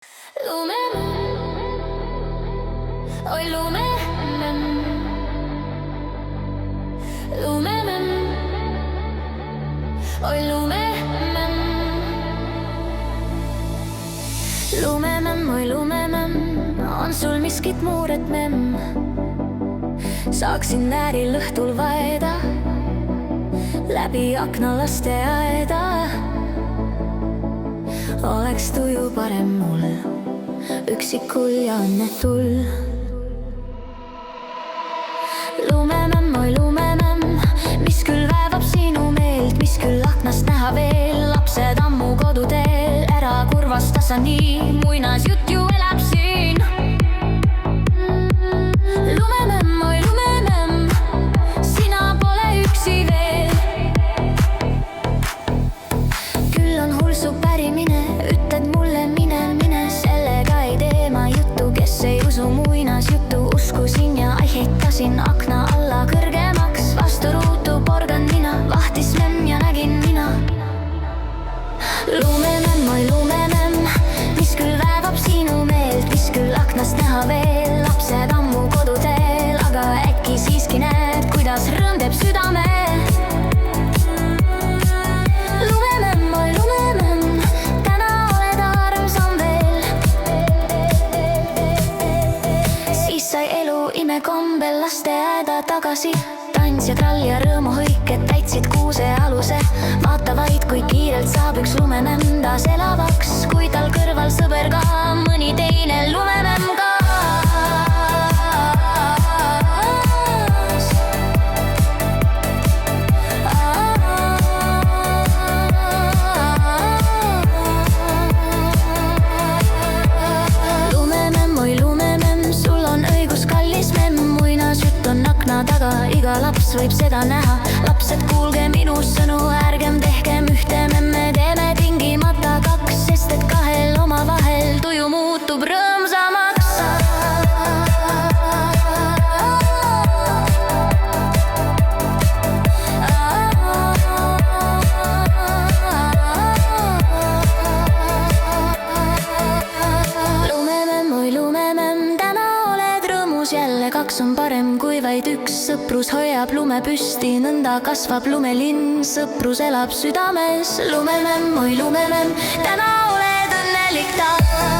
Lumemämm, oi lumemämm, lumemämm, oi lumemämm, lumemämm, oi lumemämm, on sul miskit muuret, memm? Saaksin nääril õhtul vaeda läbi akna lasteaeda. Oleks tuju parem mul, üksikul ja õnnetul. Lumemämm, oi lumemämm, mis küll väevab sinu meelt, mis küll aknast näha veel. Lapsed ammu koduteel, ära kurvasta sa nii, muinasjutt ju elab siin. Lumemämm, oi lumemämm, sina pole üksi veel. Küll on hull su pärimine, ütled mulle mine, sellega ei tee ma juttu, kes ei usu muinasjuttu. Uskusin ja aihitasin akna alla kõrgemaks, vastu ruutu porgan nina, vahtis memm ja nägin mina. Lumemämm, oi lumemämm, mis küll väevab sinu meelt, mis küll aknast näha veel. Lapsed ammu koduteel, aga äkki siiski näed, kuidas rõõm teeb südame. Lumemämm, oi lumemämm, täna oled armsam veel. Siis sai elu imekombel lasteaeda tagasi. Tants ja trall ja rõõmuhõiked täitsid kuuse aluse. Vaata vaid, kui kiirelt saab üks lumemämm taas elavaks, kui tal kõrval sõber ka, mõni teine lumemämm ka. Lumemämm, oi lumemämm, sul on õigus, kallis memm. Muinasjutt on akna taga, iga laps võib seda näha. Lapsed, kuulge minu sõnu, ärgem tehkem ühte memme, teeme tingimata kaks, sest et kahel omavahel tuju muutub rõõmsamaks. Lumemämm, oi lumemämm, täna oled rõõmus jälle, kaks on parem kui vaid üks. Sõprus hoiab lume püsti, nõnda kasvab lumelinn, sõprus elab südames. Lumemämm, oi lumemämm, täna oled õnnelik taas.